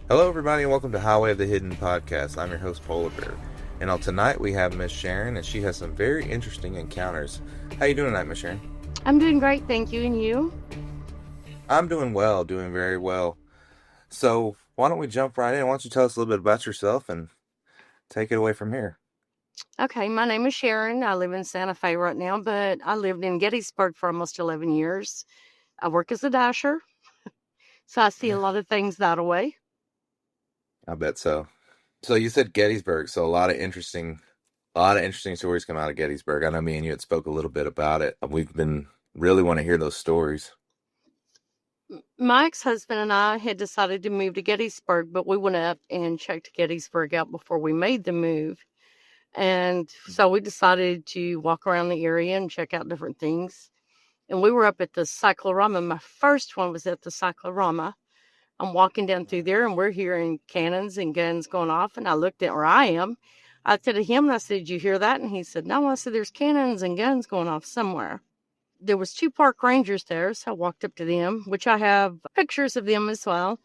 Hello, everybody, and welcome to Highway of the Hidden podcast. I'm your host, Polar Bear, and on tonight we have Miss Sharon, and she has some very interesting encounters. How you doing tonight, Miss Sharon? I'm doing great, thank you. And you? I'm doing well, doing very well. So why don't we jump right in? Why don't you tell us a little bit about yourself and take it away from here? Okay, my name is Sharon. I live in Santa Fe right now, but I lived in Gettysburg for almost 11 years. I work as a dasher, so I see a lot of things that way. I bet so. So you said Gettysburg, so a lot of interesting stories come out of Gettysburg. I know me and you had spoke a little bit about it. We've been really want to hear those stories. My ex-husband and I had decided to move to Gettysburg, but we went up and checked Gettysburg out before we made the move. And so we decided to walk around the area and check out different things. And we were up at the cyclorama. My first one was at the cyclorama. I'm walking down through there and we're hearing cannons and guns going off. And I looked at where I am. I said to him, and I said, "Did you hear that?" And he said, "No." I said, "There's cannons and guns going off somewhere." There was two park rangers there, so I walked up to them, which I have pictures of them as well.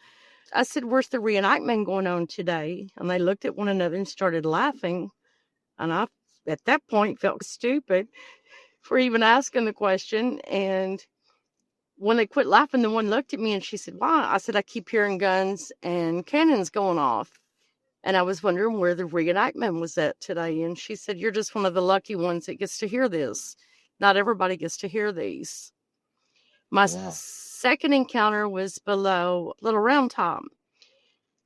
I said, "Where's the reenactment going on today?" And they looked at one another and started laughing. And I, at that point, felt stupid for even asking the question. And when they quit laughing, the one looked at me and she said, "Why?" I said, "I keep hearing guns and cannons going off. And I was wondering where the reenactment was at today." And she said, "You're just one of the lucky ones that gets to hear this. Not everybody gets to hear these." My Wow. second encounter was below Little Round Top.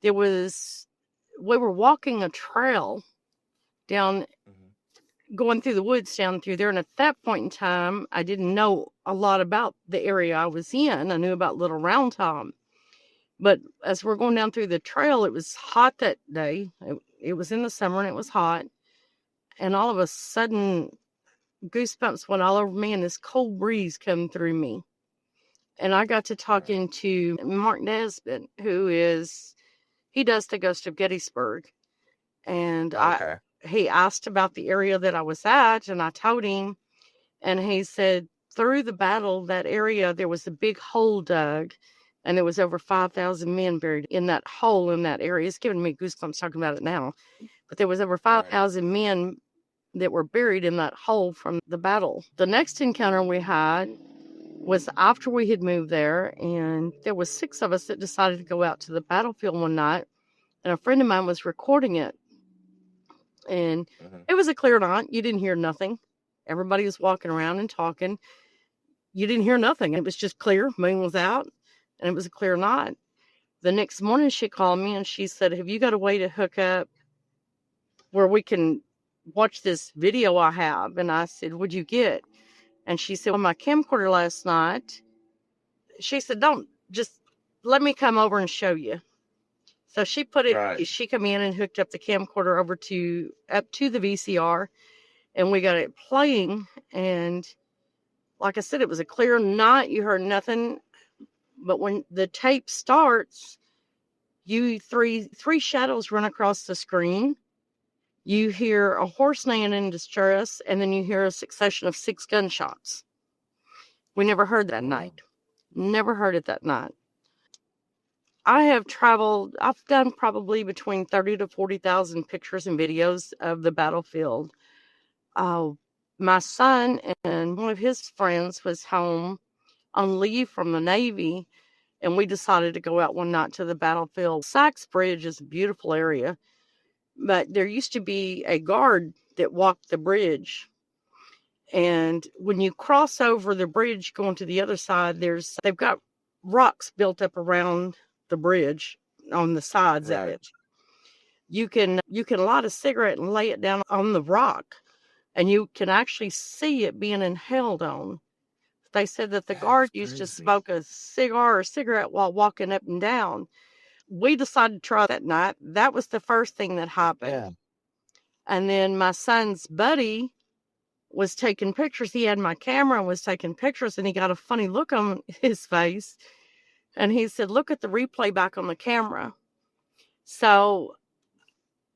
We were walking a trail down, Mhm. going through the woods down through there. And at that point in time, I didn't know a lot about the area I was in. I knew about Little Round Top. But as we're going down through the trail, it was hot that day. It was in the summer and it was hot. And all of a sudden, goosebumps went all over me and this cold breeze come through me. And I got to Right. talking to Mark Nesbitt, he does the Ghost of Gettysburg. And Okay. he asked about the area that I was at, and I told him, and he said, through the battle, that area, there was a big hole dug, and there was over 5,000 men buried in that hole in that area. It's giving me goosebumps talking about it now. But there was over Right. 5,000 men that were buried in that hole from the battle. The next encounter we had was after we had moved there, and there was 6 of us that decided to go out to the battlefield one night, and a friend of mine was recording it. And Hmm. it was a clear night. You didn't hear nothing. Everybody was walking around and talking. You didn't hear nothing. It was just clear. Moon was out, and it was a clear night. The next morning, she called me and she said, "Have you got a way to hook up where we can watch this video I have?" And I said, "What'd you get?" And she said, "Well, my camcorder last night." She said, "Don't, just let me come over and show you." So Right. she come in and hooked up the camcorder up to the VCR, and we got it playing. And like I said, it was a clear night. You heard nothing. But when the tape starts, you three shadows run across the screen. You hear a horse neighing in distress, and then you hear a succession of 6 gunshots. We never heard that Wow. night. Never heard it that night. I've done probably between 30 to 40,000 pictures and videos of the battlefield. Uh, my son and one of his friends was home on leave from the Navy, and we decided to go out one night to the battlefield. Sykes Bridge is a beautiful area, but there used to be a guard that walked the bridge. And when you cross over the bridge going to the other side, they've got rocks built up around the bridge on the sides of Right. it. You can light a cigarette and lay it down on the rock, and you can actually see it being inhaled on. They said that the That's guard used to crazy. smoke a cigar or cigarette while walking up and down. We decided to try that night. That was the first thing that happened. Yeah. And then my son's buddy was taking pictures. He had my camera and was taking pictures, and he got a funny look on his face. And he said, "Look at the replay back on the camera." So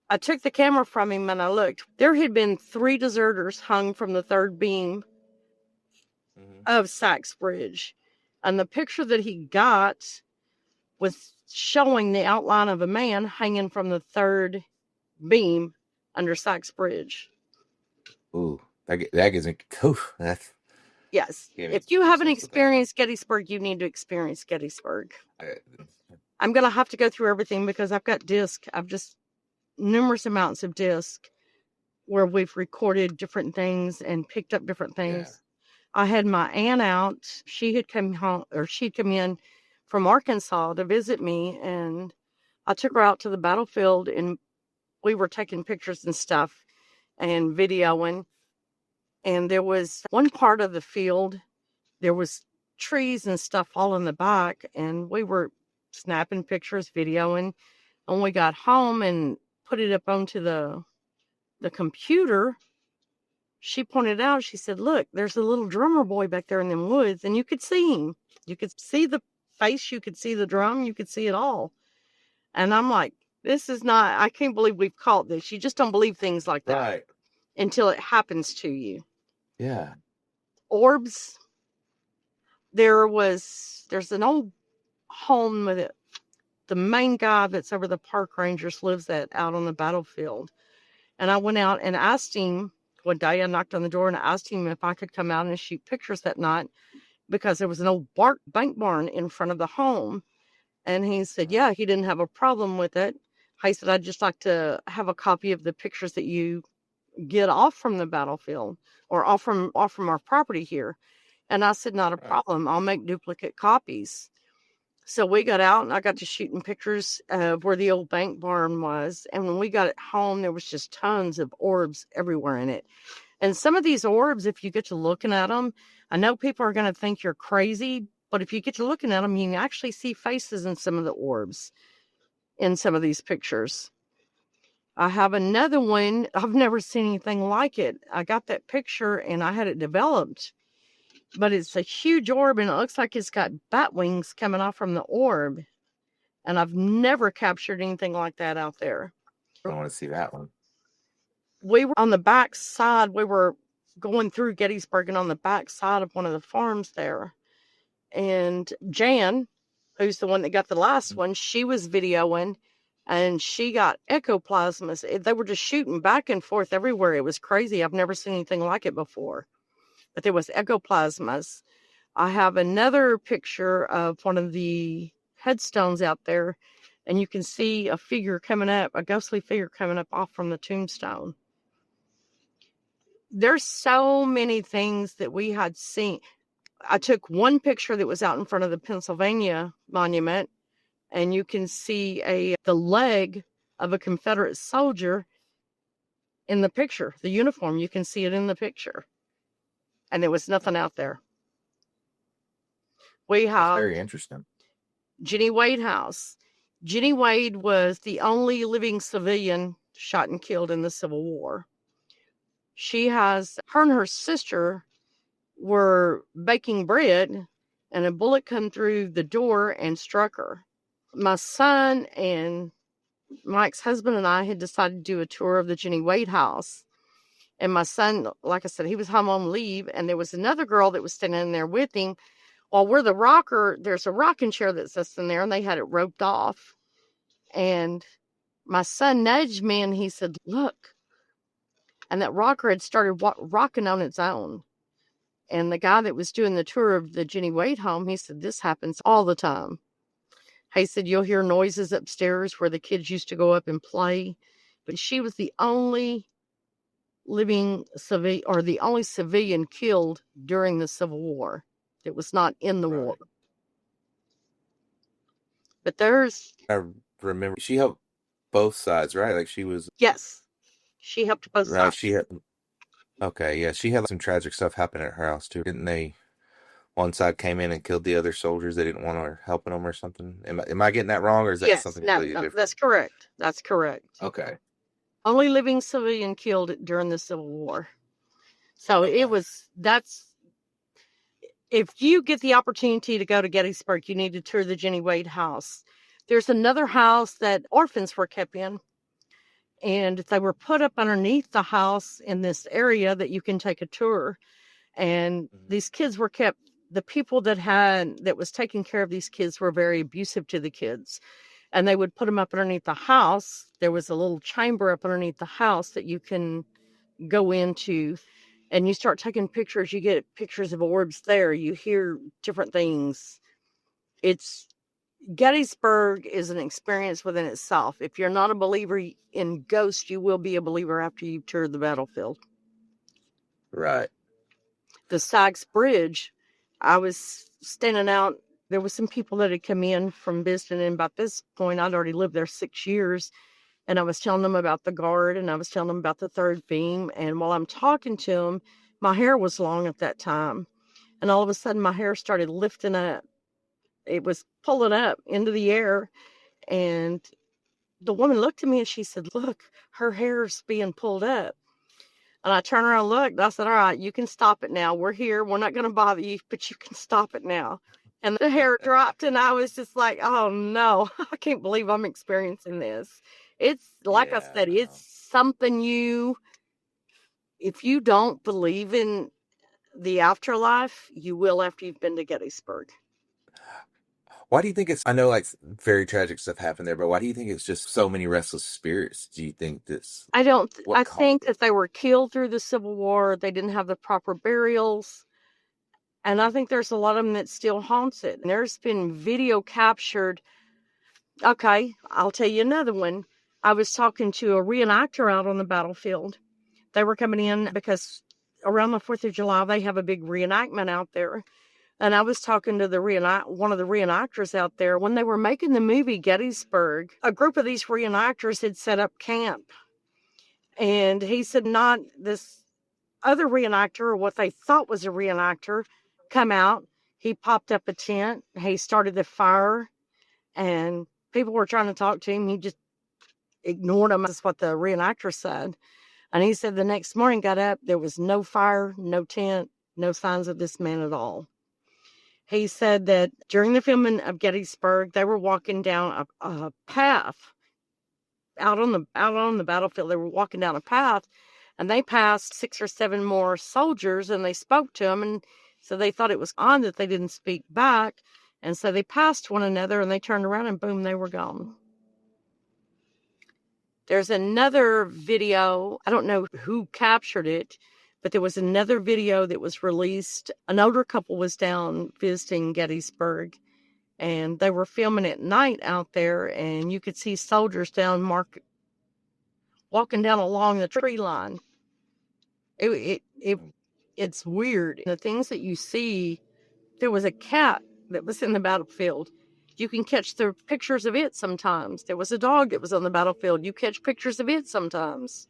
I took the camera from him and I looked. There had been 3 deserters hung from the third beam Hmm. of Sykes Bridge. And the picture that he got was showing the outline of a man hanging from the third beam under Sykes Bridge. Ooh, that gives me. Oof, that's Yes. gave me If you haven't goosebumps with that one. experienced Gettysburg, you need to experience Gettysburg. I, I'm going to have to go through everything because I've got disc. I've just numerous amounts of disc where we've recorded different things and picked up different yeah. things. I had my aunt out. She had come home, or she'd come in from Arkansas to visit me, and I took her out to the battlefield, and we were taking pictures and stuff and videoing. And there was one part of the field, there was trees and stuff all in the back, and we were snapping pictures, videoing. And we got home and put it up onto the computer. She pointed out, she said, "Look, there's a little drummer boy back there in them woods, and you could see him. You could see the face, you could see the drum, you could see it all." And I'm like, this is not, I can't believe we've caught this. You just don't believe things like that Right. until it happens to you. Yeah. Orbs, there's an old home with it. The main guy that's over the park rangers lives out on the battlefield. And I went out and asked him one day, I knocked on the door and asked him if I could come out and shoot pictures that night because there was an old bank barn in front of the home. And he said, yeah, he didn't have a problem with it. He said, I'd just like to have a copy of the pictures that you get off from the battlefield or off from our property here. And I said, not a Right. problem. I'll make duplicate copies. So we got out and I got to shooting pictures of where the old bank barn was. And when we got it home, there was just tons of orbs everywhere in it. And some of these orbs, if you get to looking at them, I know people are going to think you're crazy, but if you get to looking at them, you can actually see faces in some of the orbs in some of these pictures. I have another one. I've never seen anything like it. I got that picture and I had it developed, but it's a huge orb and it looks like it's got bat wings coming off from the orb. And I've never captured anything like that out there. I want to see that one. We were on the back side. We were going through Gettysburg and on the back side of one of the farms there. And Jan, who's the one that got the last one, she was videoing and she got ectoplasmas. They were just shooting back and forth everywhere. It was crazy. I've never seen anything like it before. But there was ectoplasmas. I have another picture of one of the headstones out there, and you can see a figure coming up, a ghostly figure coming up off from the tombstone. There's so many things that we had seen. I took one picture that was out in front of the Pennsylvania monument, and you can see the leg of a Confederate soldier in the picture, the uniform. You can see it in the picture. And there was nothing out there. We That's have very interesting. Jenny Wade House. Jenny Wade was the only living civilian shot and killed in the Civil War. Her and her sister were baking bread and a bullet come through the door and struck her. My son and my ex-husband and I had decided to do a tour of the Jenny Wade house. And my son, like I said, he was home on leave, and there was another girl that was standing in there with him. While we're the rocker, there's a rocking chair that sits in there, and they had it roped off. And my son nudged me, and he said, look. And that rocker had started rocking on its own. And the guy that was doing the tour of the Jenny Wade home, he said, this happens all the time. He said, you'll hear noises upstairs where the kids used to go up and play. But she was the only living civilian, or the only civilian killed during the Civil War. It was not in the war. But I remember she helped both sides, right? Like yes, she helped both right. sides. She had, okay, yeah, she had some tragic stuff happen at her house too, didn't they? One side came in and killed the other soldiers. They didn't want her helping them or something. Am I getting that wrong, or is that Yes, something no, completely different? that's correct. That's correct. Okay. Only living civilian killed during the Civil War. So Okay. if you get the opportunity to go to Gettysburg, you need to tour the Jenny Wade house. There's another house that orphans were kept in, and they were put up underneath the house in this area that you can take a tour. And these kids were kept the people that was taking care of these kids were very abusive to the kids, and they would put them up underneath the house. There was a little chamber up underneath the house that you can go into, and you start taking pictures. You get pictures of orbs there. You hear different things. It's Gettysburg is an experience within itself. If you're not a believer in ghosts, you will be a believer after you've toured the battlefield. Right. The Sykes Bridge, I was standing out. There was some people that had come in from visiting, and about this point, I'd already lived there 6 years. And I was telling them about the guard, and I was telling them about the third beam. And while I'm talking to them, my hair was long at that time. And all of a sudden, my hair started lifting up. It was pulling up into the air. And the woman looked at me and she said, "Look, her hair's being pulled up." And I turned around and looked. I said, "All right, you can stop it now. We're here. We're not going to bother you, but you can stop it now." And the hair dropped, and I was just like, "Oh no, I can't believe I'm experiencing this." It's like I Yeah, said, it's no. something if you don't believe in the afterlife, you will after you've been to Gettysburg. Why do you think it's, I know like very tragic stuff happened there, but why do you think it's just so many restless spirits? Do you think this, I don't, I what caused think it? that they were killed through the Civil War. They didn't have the proper burials. And I think there's a lot of them that still haunts it. And there's been video captured. Okay, I'll tell you another one. I was talking to a reenactor out on the battlefield. They were coming in because around the 4th of July, they have a big reenactment out there. And I was talking to one of the reenactors out there. When they were making the movie Gettysburg, a group of these reenactors had set up camp. And he said, not this other reenactor or what they thought was a reenactor come out. He popped up a tent. He started the fire, and people were trying to talk to him. He just ignored them. That's what the reenactor said. And he said the next morning, got up, there was no fire, no tent, no signs of this man at all. He said that during the filming of Gettysburg, they were walking down a path out on the battlefield. They were walking down a path, and they passed 6 or 7 more soldiers, and they spoke to them, and so they thought it was odd that they didn't speak back, and so they passed one another, and they turned around, and boom, they were gone. There's another video. I don't know who captured it, but there was another video that was released. An older couple was down visiting Gettysburg, and they were filming at night out there, and you could see soldiers walking down along the tree line. It's weird. The things that you see, there was a cat that was in the battlefield. You can catch the pictures of it sometimes. There was a dog that was on the battlefield. You catch pictures of it sometimes.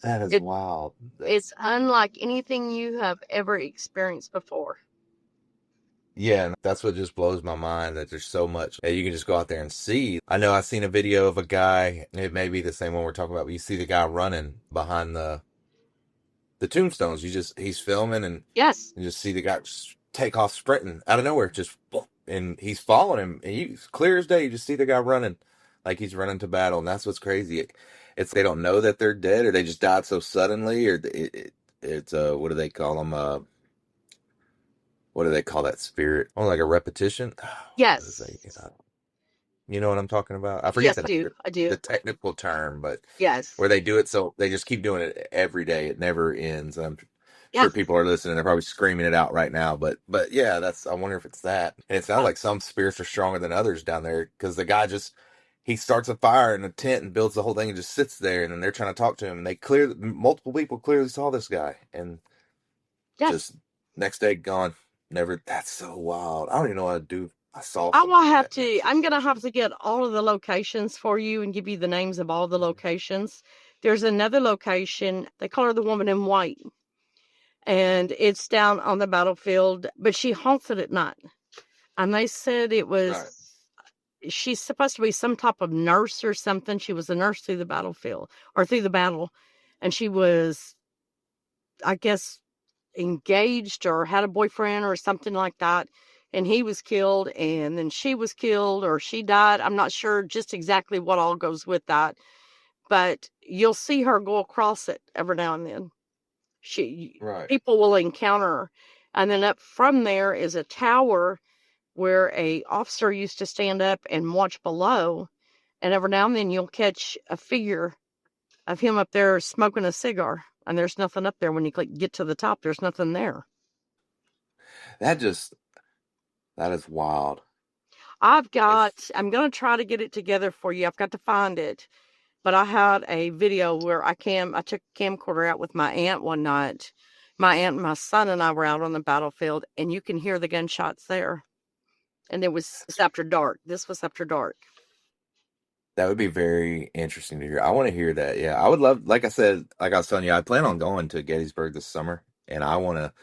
That is It wild. it's unlike anything you have ever experienced before. Yeah, and that's what just blows my mind that there's so much that you can just go out there and see. I know I've seen a video of a guy, it may be the same one we're talking about, but you see the guy running behind the tombstones. He's filming and Yes, you just see the guy just take off sprinting out of nowhere, just and he's following him. And you, clear as day, you just see the guy running like he's running to battle, and that's what's crazy. It's they don't know that they're dead, or they just died so suddenly, or it's what do they call them? What do they call that spirit? Oh, like a repetition. What is they? yes, You know what I'm talking about? I forget yes, I do. I do. the technical term, but Yes, where they do it so they just keep doing it every day. It never ends. I'm sure yes, people are listening. They're probably screaming it out right now. But yeah, that's. I wonder if it's that. And it sounds like some spirits are stronger than others down there because the guy just he starts a fire in a tent and builds the whole thing and just sits there and then they're trying to talk to him and they clear multiple people clearly saw this guy and yes. just next day gone. Never. That's so wild. I don't even know what to do. I saw I will something like have that to. next. I'm gonna have to get all of the locations for you and give you the names of all the locations. There's another location. They call her the Woman in White, and it's down on the battlefield. But she haunts it at night, and they said it Right. was. She's supposed to be some type of nurse or something. She was a nurse through the battlefield or through the battle, and she was, I guess, engaged or had a boyfriend or something like that, and he was killed, and then she was killed or she died. I'm not sure just exactly what all goes with that, but you'll see her go across it every now and then. She Right. People will encounter her, And then up from there is a tower where a officer used to stand up and watch below. And every now and then you'll catch a figure of him up there smoking a cigar. And there's nothing up there when you get to the top. There's nothing there. That just that is wild. It's I'm going to try to get it together for you. I've got to find it. But I had a video where I took a camcorder out with my aunt one night. My aunt and my son and I were out on the battlefield, and you can hear the gunshots there. And it's after dark. This was after dark. that would be very interesting to hear. I want to hear that. Yeah, I would love. Like I said, like I was telling you, I plan on going to Gettysburg this summer, and I want to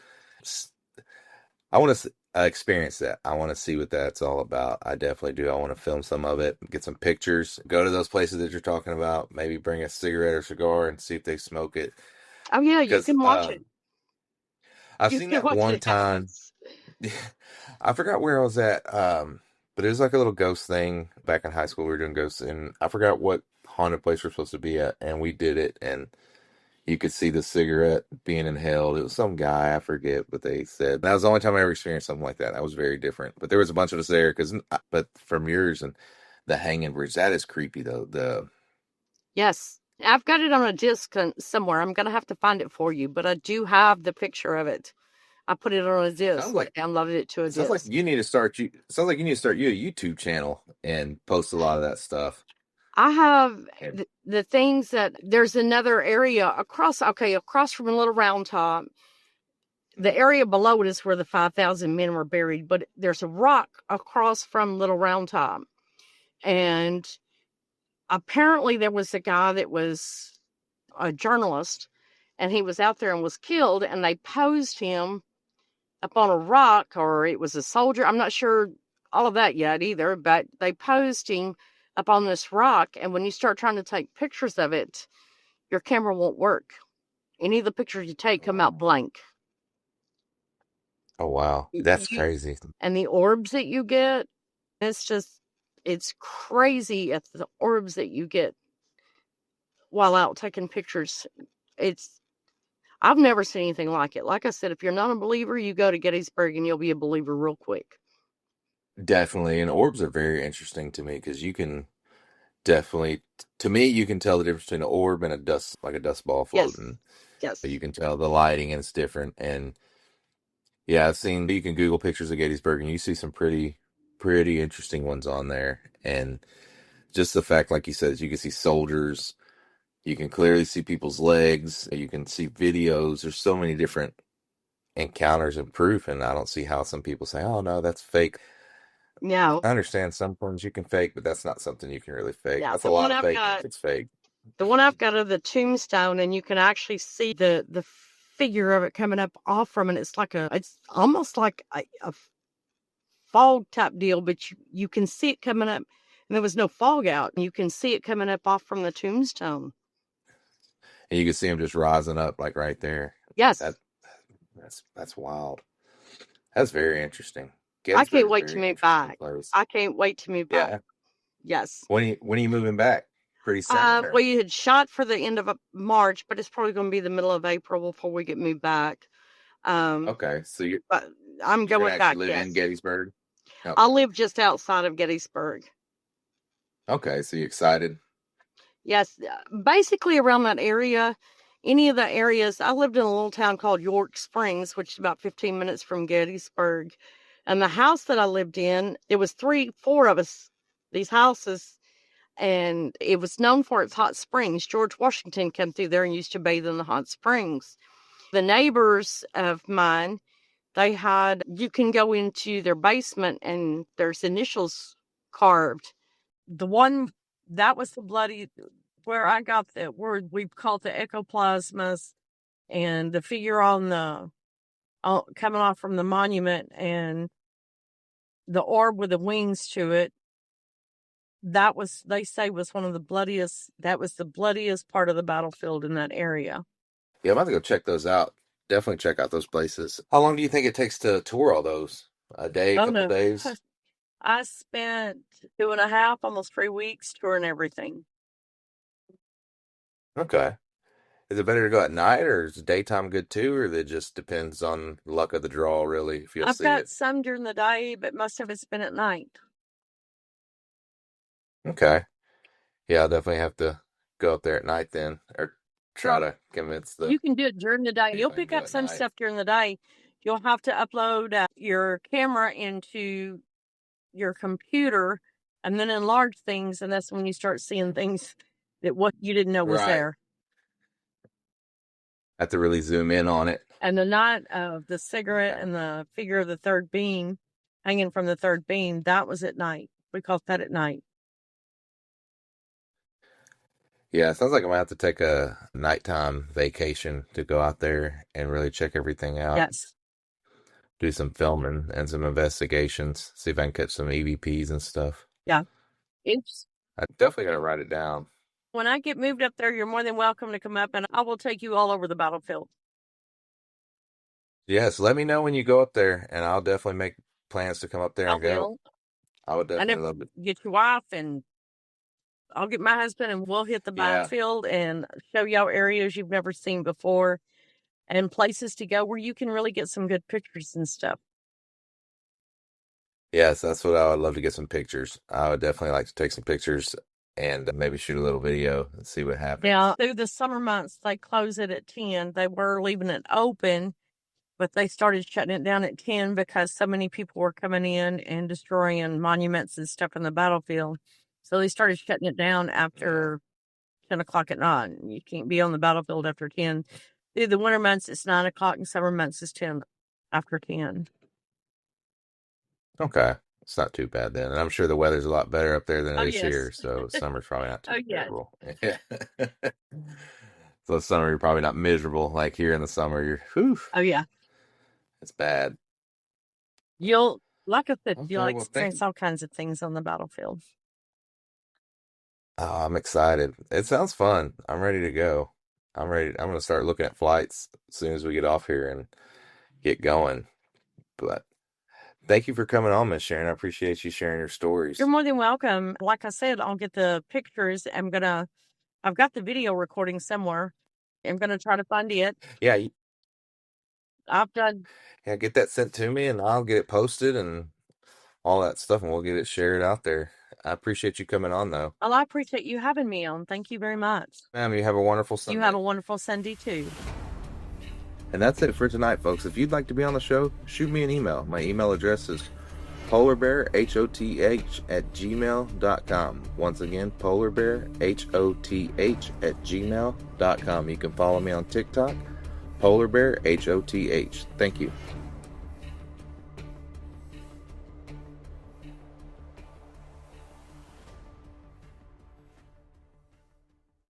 experience that. I want to see what that's all about. I definitely do. I want to film some of it, get some pictures, go to those places that you're talking about, maybe bring a cigarette or cigar and see if they smoke it. Oh yeah, you Because can watch it. I've You seen can that watch one it time. happens. I forgot where I was at, but it was like a little ghost thing back in high school. We were doing ghosts, and I forgot what haunted place we're supposed to be at, and we did it, and you could see the cigarette being inhaled. It was some guy, I forget what they said. That was the only time I ever experienced something like that. That was very different. But there was a bunch of us there but from yours and the hanging bridge, that is creepy though. The Yes, I've got it on a disc somewhere. I'm gonna have to find it for you, but I do have the picture of it. I put it on a sounds disc. I like downloaded it to a it sounds like disc. you need to start you. It sounds like you need to start you a YouTube channel and post a lot of that stuff. I have And the things that there's another area across from a Little Round Top. The area below it is where the 5,000 men were buried, but there's a rock across from Little Round Top. And apparently there was a guy that was a journalist, and he was out there and was killed, and they posed him up on a rock, or it was a soldier. I'm not sure all of that yet either, but they posed him up on this rock. And when you start trying to take pictures of it, your camera won't work. Any of the pictures you take come out blank. oh wow, that's You, crazy. and the orbs that you get, it's just, it's crazy at the orbs that you get while out taking pictures. It's, I've never seen anything like it. Like I said, if you're not a believer, you go to Gettysburg and you'll be a believer real quick. Definitely, and orbs are very interesting to me because you can definitely, to me, you can tell the difference between an orb and a dust, like a dust ball Yes. floating. Yes. You can tell the lighting and it's different. And yeah, I've seen, you can Google pictures of Gettysburg and you see some pretty interesting ones on there. And just the fact, like you said, you can see soldiers, you can clearly see people's legs, you can see videos. There's so many different encounters and proof. And I don't see how some people say, oh, no, that's fake. No. I understand some things you can fake, but that's not something you can really fake. Yeah. That's a lot of faking if it's fake. The one I've got of the tombstone, and you can actually see the figure of it coming up off from it. It's almost like a fog type deal, but you can see it coming up. And there was no fog out. You can see it coming up off from the tombstone. And you can see them just rising up like right there. That Yes. that's wild. That's very interesting. I Gettysburg can't is a wait to very move interesting back. place. I can't wait to move back. Yeah. Yes. When are you moving back? Pretty soon or We had shot for the end of March, but it's probably going to be the middle of April before we get moved back. Um, okay. So but I'm you're gonna going back. actually live in Yes. Gettysburg? I Okay. live just outside of Gettysburg. Okay, so you excited? Yes, basically around that area, any of the areas. I lived in a little town called York Springs, which is about 15 minutes from Gettysburg. And the house that I lived in, there was four of us, these houses, and it was known for its hot springs. George Washington came through there and used to bathe in the hot springs. The neighbors of mine, you can go into their basement and there's initials carved. The one that was the bloody where I got the word we called the ectoplasmas, and the figure on the coming off from the monument, and the orb with the wings to it. That was, they say, was one of the bloodiest. That was the bloodiest part of the battlefield in that area. Yeah, I'm about to go check those out. Definitely check out those places. How long do you think it takes to tour all those? A day, a Oh couple no, days? I spent 2.5, almost 3 weeks touring everything. Okay. Is it better to go at night, or is daytime good too, or it just depends on luck of the draw, really, if you'll I've see got it? some during the day, but most of it's been at night. Okay. Yeah, I'll definitely have to go up there at night then, or try Well, to convince the you can do it during the day. see if You'll I can pick go up at some night. stuff during the day. You'll have to upload your camera into your computer and then enlarge things, and that's when you start seeing things that what you didn't know was Right. there. Have to really zoom in on it. And the night of the cigarette Okay. and the figure of the third beam hanging from the third beam, that was at night. We called that at night. Yeah, it sounds like I'm gonna have to take a nighttime vacation to go out there and really check everything out. Yes. Do some filming and some investigations. See if I can catch some EVPs and stuff. Yeah. It's I definitely gotta write it down. when I get moved up there, you're more than welcome to come up and I will take you all over the battlefield. Yes, let me know when you go up there, and I'll definitely make plans to come up there I and go. will. I would And if definitely love it. get your wife and I'll get my husband and we'll hit the Yeah. battlefield and show y'all areas you've never seen before and places to go where you can really get some good pictures and stuff. Yes, that's what I would love to get some pictures. I would definitely like to take some pictures and maybe shoot a little video and see what Now, happens. through the summer months, they close it at 10. They were leaving it open, but they started shutting it down at 10 because so many people were coming in and destroying monuments and stuff in the battlefield. So they started shutting it down Yeah. after 10 o'clock at night. You can't be on the battlefield after 10. Through the winter months, it's 9 o'clock, and summer months is 10 after 10. Okay. It's not too bad then. And I'm sure the weather's a lot better up there than Oh, it is yes. here, so summer's probably not too Oh, yes. terrible. Yeah. So summer you're probably not miserable like here in the summer. You're whew, Oh, yeah. it's bad. You'll, like I said, you'll Okay, well thank you. experience all kinds of things on the battlefield. Oh, I'm excited. It sounds fun. I'm ready to go. I'm ready. I'm gonna start looking at flights as soon as we get off here and get going. But thank you for coming on, Miss Sharon. I appreciate you sharing your You're stories. more than welcome. Like I said, I'll get the pictures. I've got the video recording somewhere. I'm gonna try to find it. Yeah, I've done. yeah, get that sent to me and I'll get it posted and all that stuff and we'll get it shared out there. I appreciate you coming on though. Well, I appreciate you having me on. Thank you very much. Ma'am, you have a wonderful You have Sunday. a wonderful Sunday too. And that's it for tonight, folks. If you'd like to be on the show, shoot me an email. My email address is polarbearhoth@gmail.com. Once again, polarbearhoth@gmail.com. You can follow me on TikTok, polarbearhoth. Thank you.